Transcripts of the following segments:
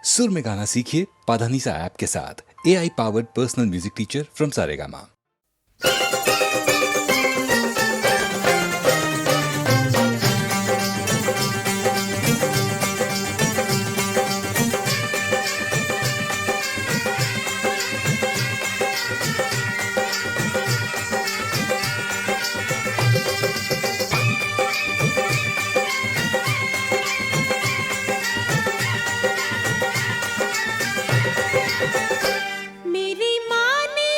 सुर में गाना सीखिए पाधानीसा ऐप के साथ। AI powered personal music teacher from Saregama. मेरी माँ ने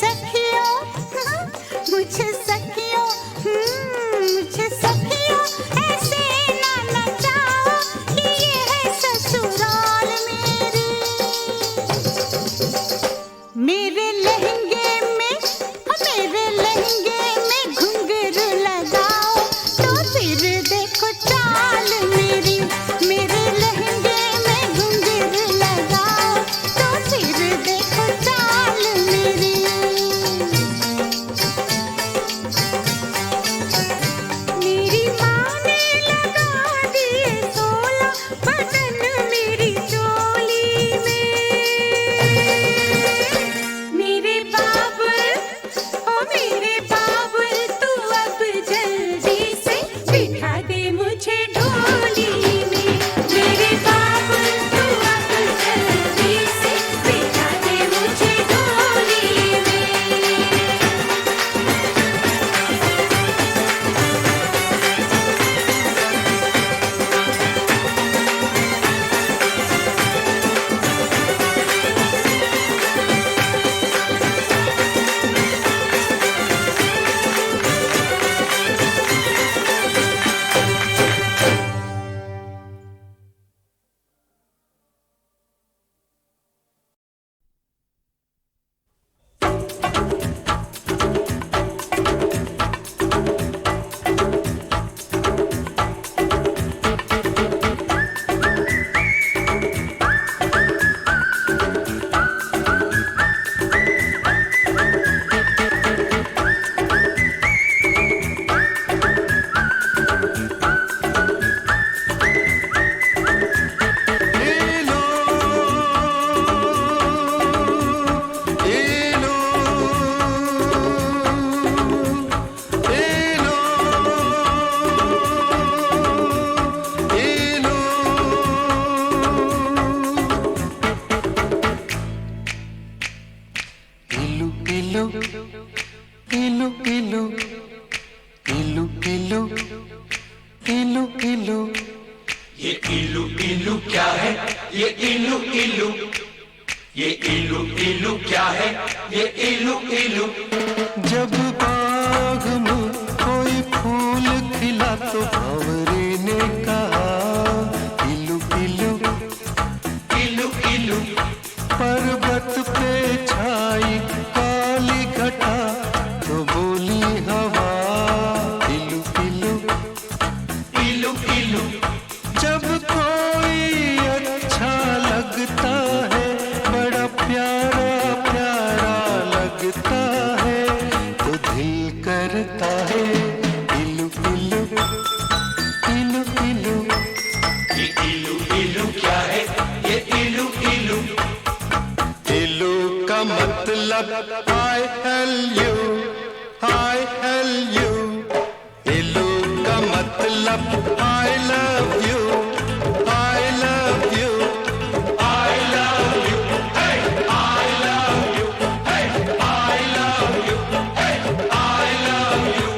सखियों, मुझे सखियों, मुझे सखियों ऐसे ना नचाओ कि ये है ससुराल मेरे। मेरे लहंगे में, मेरे लहंगे में घुंघरू लगाओ तो फिर देखो चाल मेरी। मेरे लहंगे में घुंघरू लगाओ तो फिर देखो चाल मेरी। मेरी माँ ने लगा दिए 16 बटन मेरी चोली में। मेरे बाबुल, ओ मेरे बाबुल, तू अब जल्दी से बिठा दे मुझे डोली में। मेरे बाबुल, तू अब जल्दी से बिठा दे मुझे डोली में। ये इलू इलू क्या है? ये इलू इलू, ये इलू इलू क्या है? ये इलू इलू। जब बाग में कोई फूल खिला तो भंवरे ने कहा इलू इलू इलू इलू। पर्वत पे छाई काली घटा तो बोली हवा इलू इलू इलू इलू। जब कोई अच्छा लगता है, बड़ा प्यारा प्यारा लगता है, तो दिल करता है इलू इलू इलू इलू। ये इलू इलू क्या है? ये इलू इलू। इलू का मतलब I L U, I L U। इलू का मतलब I love you, I love you, I love you, hey, I love you, hey, I love you, hey, I love you।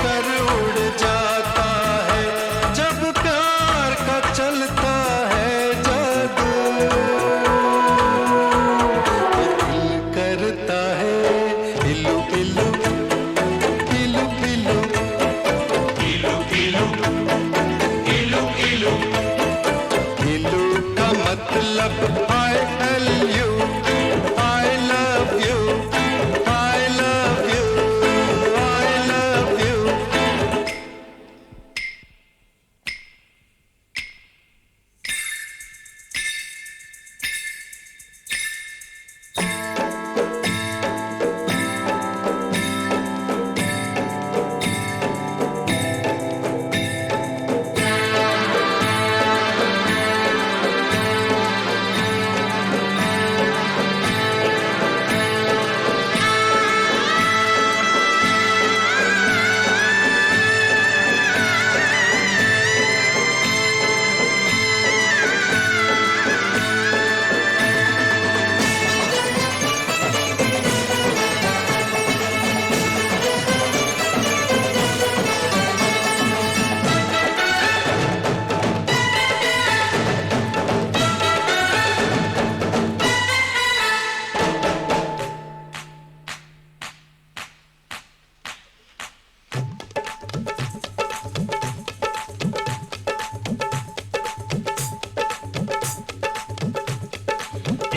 कर उड़ जाता है जब प्यार का चलता है जादू। दिल करता है इलू इलू इलू इलू इलू इलू इलू इलू इलू का मतलब I love you, I love you, I love you, I love you।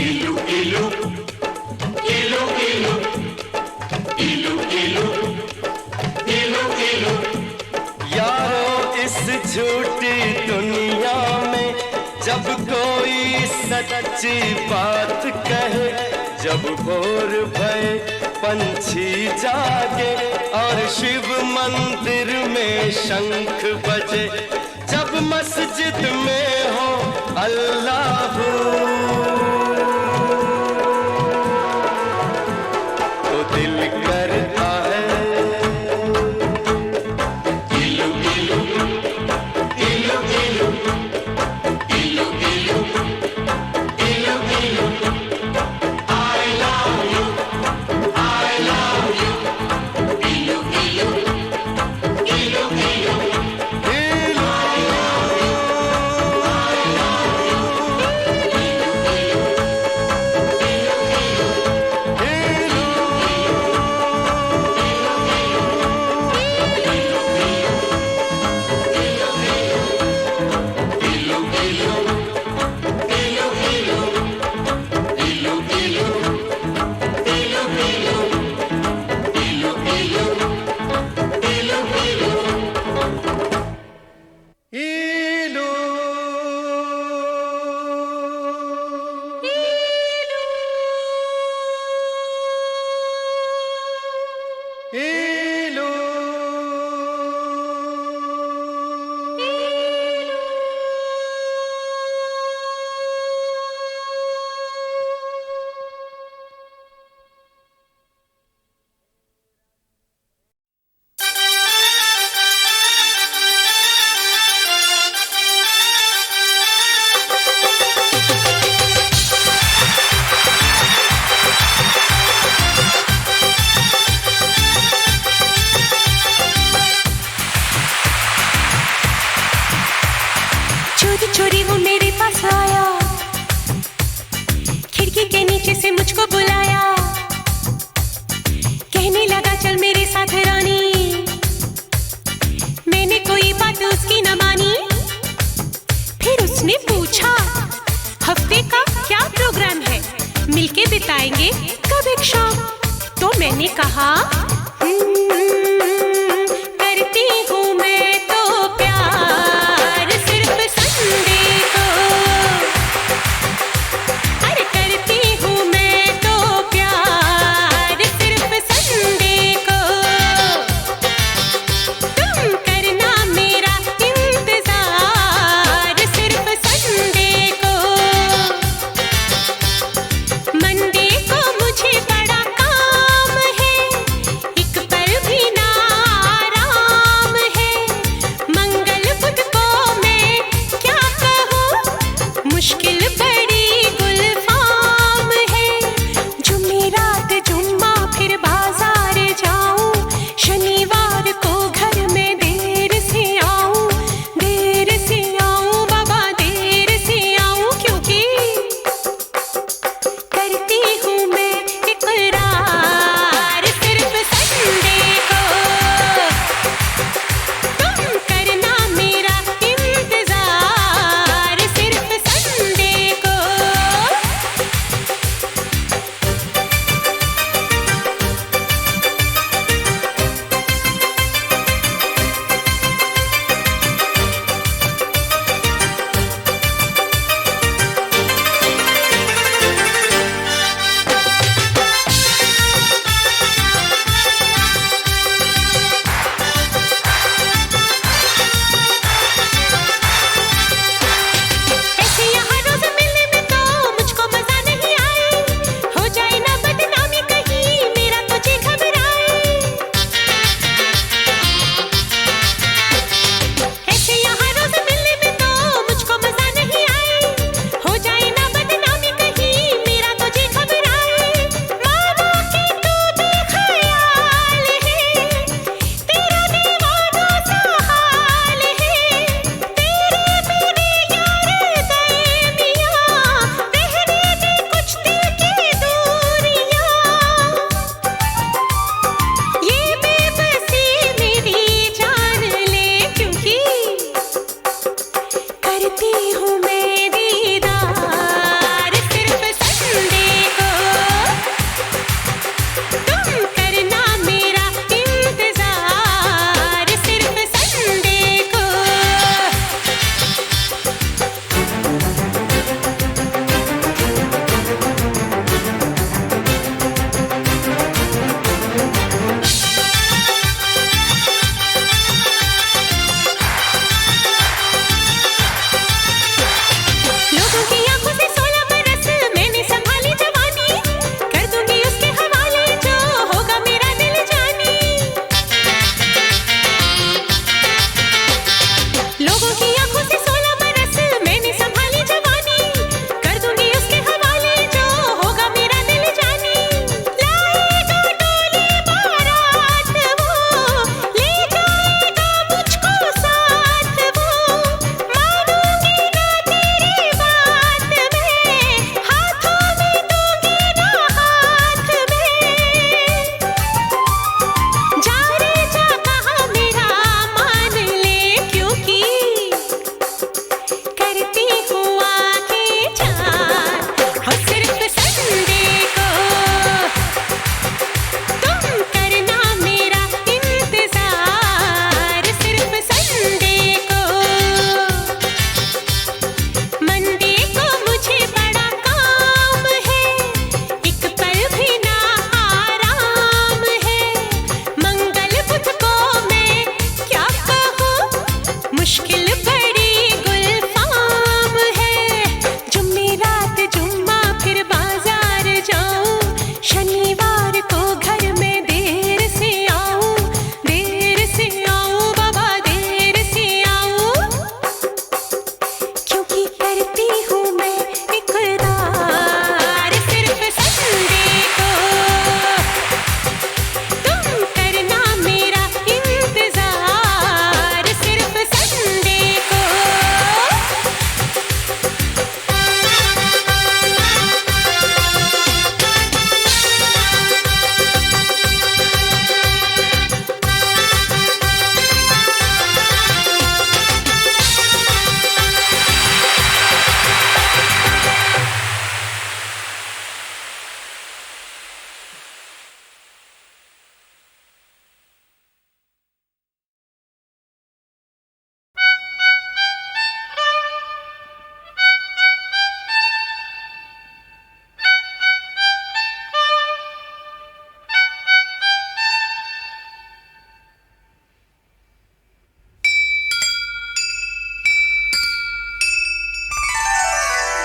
इलू इलू इलू इलू इलू इलू इलू इलू यारो इस झूठी दुनिया में जब कोई सच्ची बात कहे, जब भोर भय पंछी जागे और शिव मंदिर में शंख बजे, जब मस्जिद में हो अल्लाह तो दिल करता है इलू इलू इलू इलू इलू इलू इलू इलू I love you, I love you इलू इलू इलू इलू चोरी चोरी वो मेरे पास आया, खिड़की के नीचे से मुझको बुलाया, कहने लगा चल मेरे साथ रानी। मैंने कोई बात उसकी न मानी, फिर उसने पूछा हफ्ते का क्या प्रोग्राम है, मिलके बिताएंगे कब एक शाम। तो मैंने कहा करती हूँ मैं तो प्यार सिर्फ संडे को, अरे करती हूँ मैं तो प्यार सिर्फ संडे को। तुम करना मेरा इंतजार सिर्फ संडे को। मंडे को मुझे बड़ा काम है, एक पल भी ना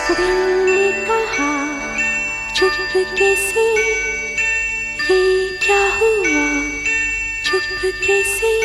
दिल ने कहा चुपके से, ये क्या हुआ चुपके से।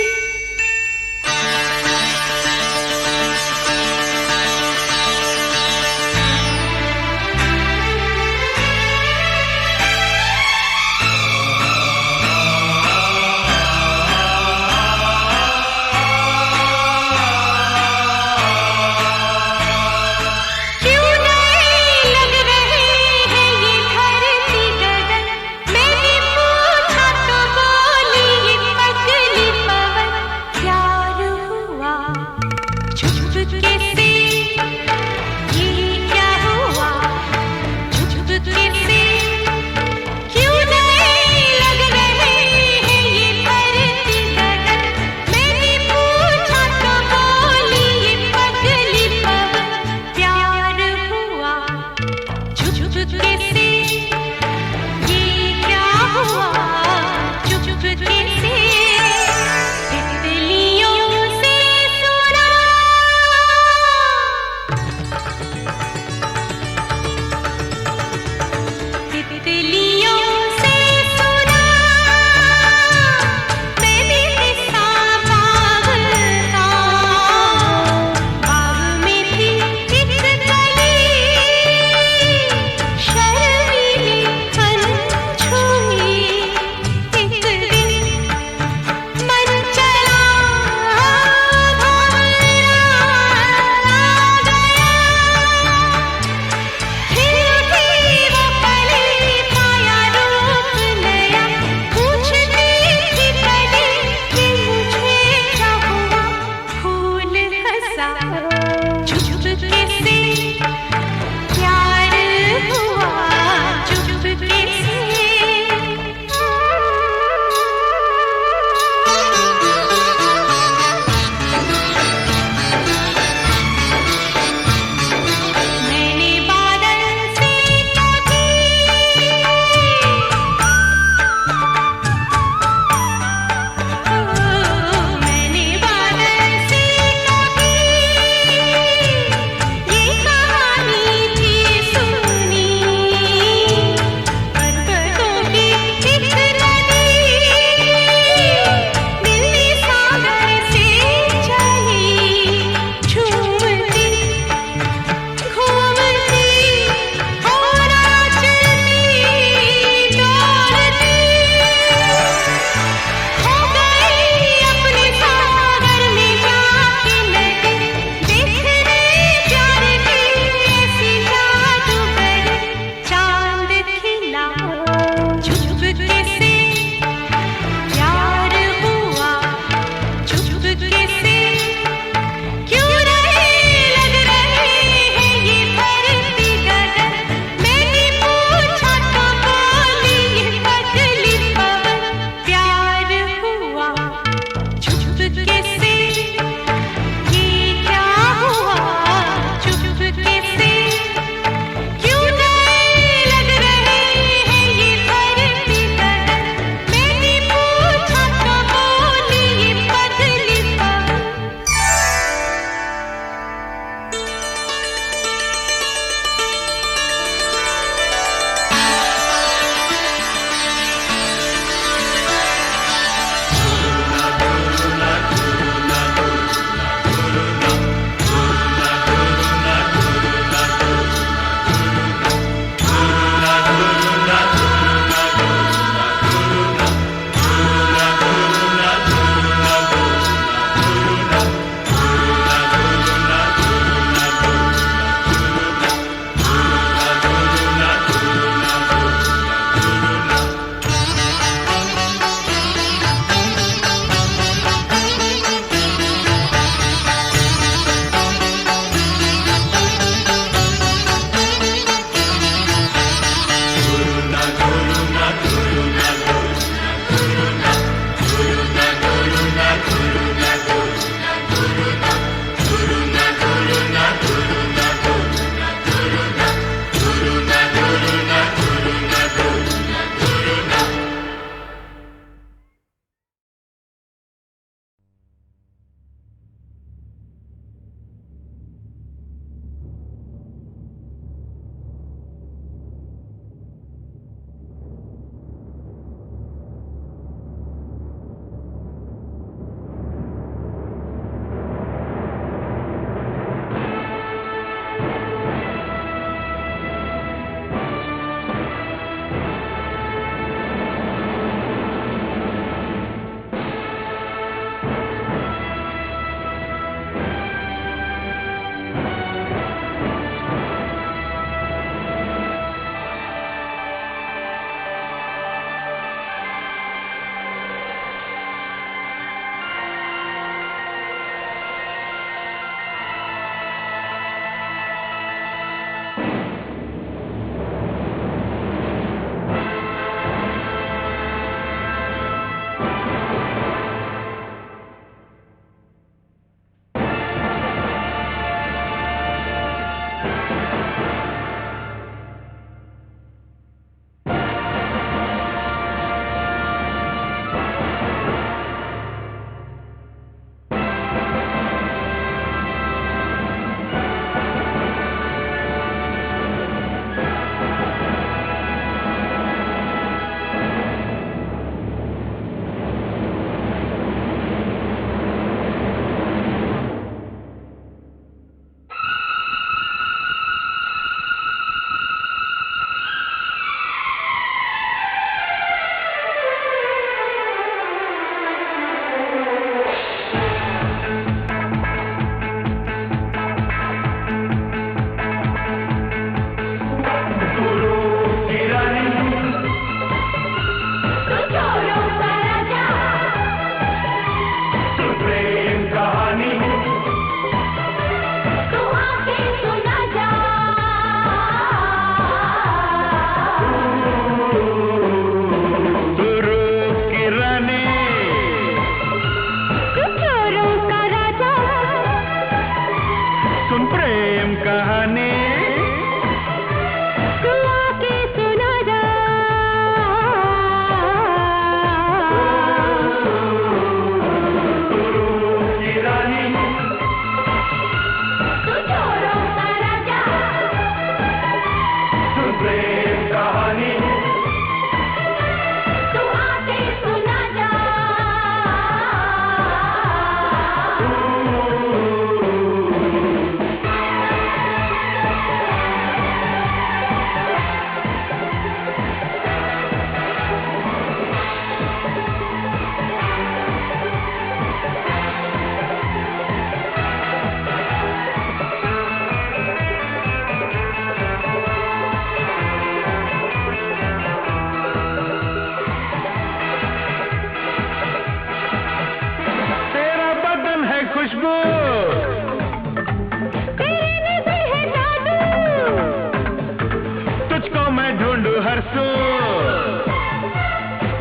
हंसो,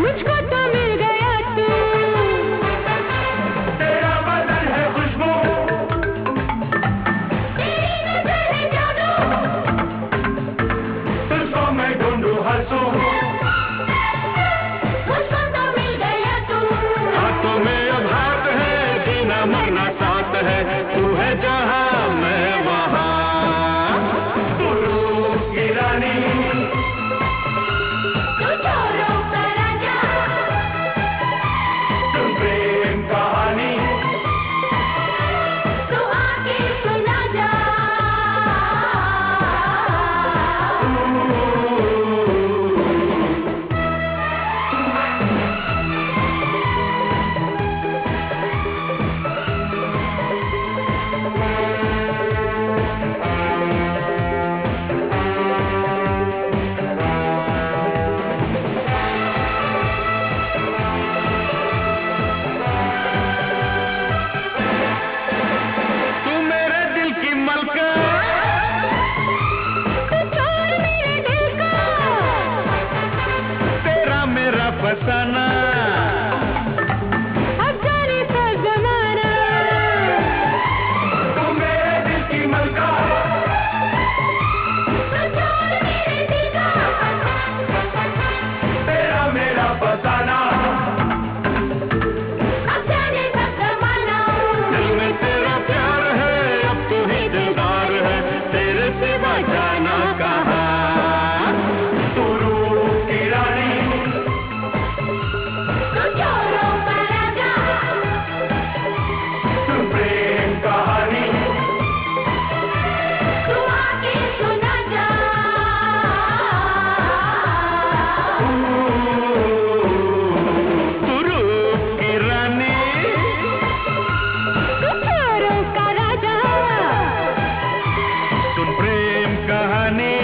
मुझको तो मिल गया तू, तेरा बदन है खुशबू, तेरी नजर है जादू, तुझको मैं ढूंढूं हंसूं, मुझको तो मिल गया तू, हाथों में अब हाथ है, जीना मरना साथ है, तू है जहां मैं वहां। तू रूप की रानी, तू चोरों का राजा, तुम प्रेम कहानी, तू आके सुना जा। तू मेरे दिल की मलका, तू चोर मेरे दिल का, तेरा मेरा फसाना, अब जाने सा जमाना, तू मेरे दिल की मलका, तू चोर मेरे दिल का, तेरा मेरा फसाना, अब जाने सा जमाना, दिल में तेरा प्यार है, अब तू ही दिलदार है, तेरे सिवा जाना कहाँ। तू रूप की रानी, तू चोरों का राजा, तुम प्रेम कहानी, तू आके सुना जा। तू रूप की रानी, तू चोरों का राजा, सुन प्रेम कहानी,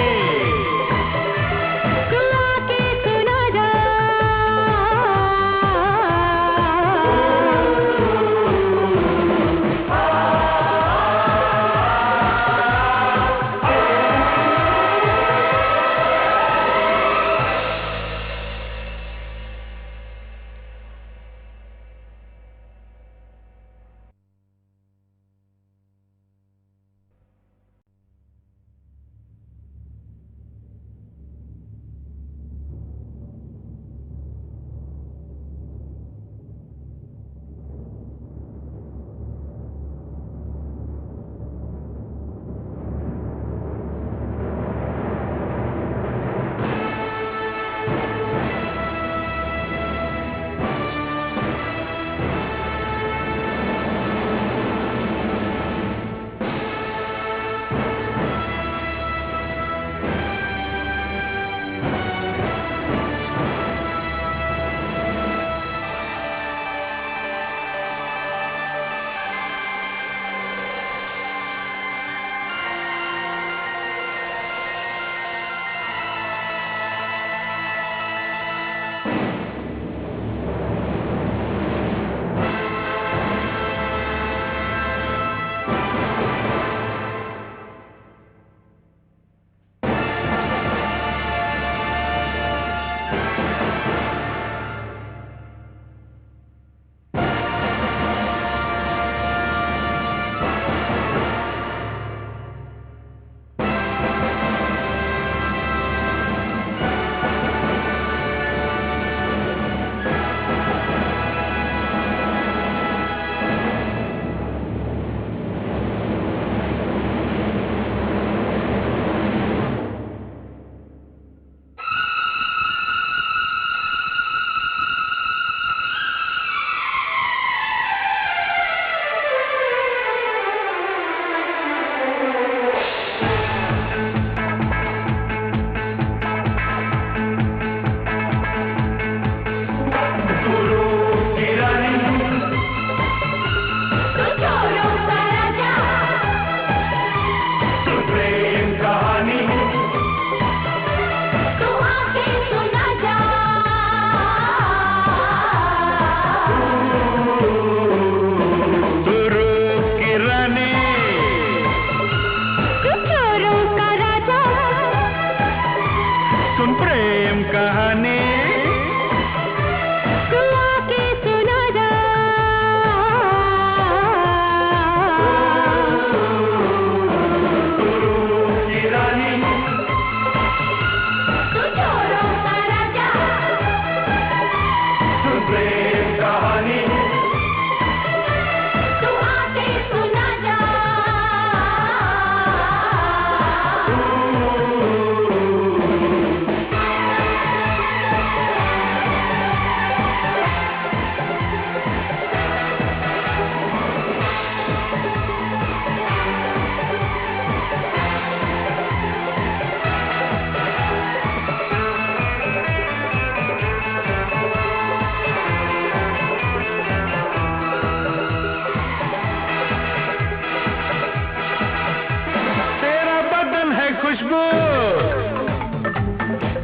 खुशबू,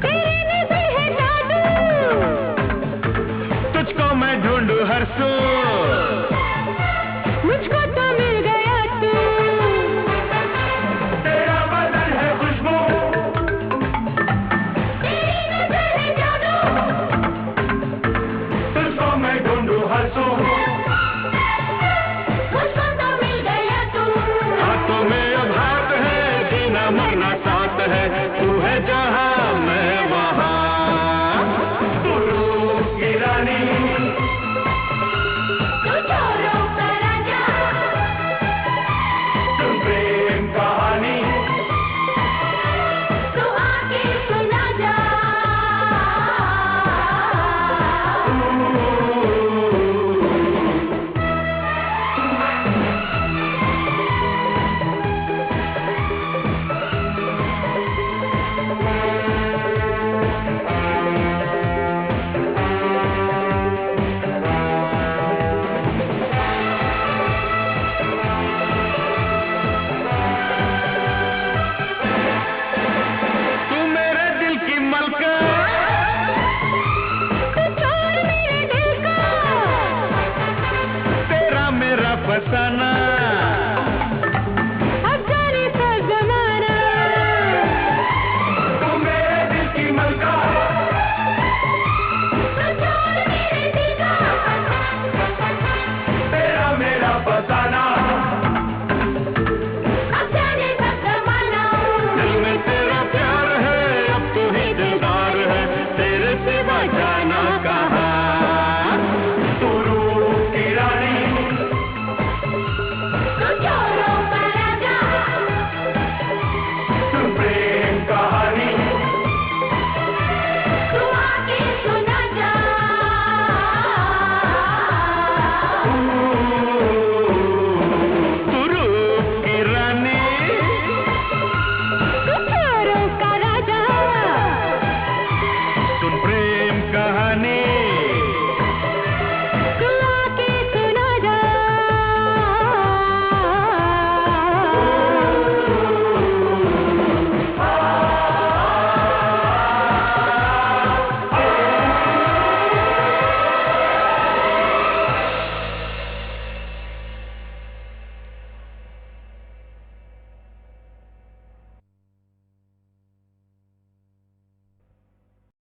तेरे नजर है जादू, तुझको मैं ढूंढूं हर सू, मुझको तो मिल गया तू। तेरा बदन है खुशबू, तेरी नजर है जादू, तुझको मैं ढूंढूं हर सू, मुझको तो मिल गया तू। हाथों में अब हाथ है, जीना मरना साथ है, तू है जहां मैं वहां।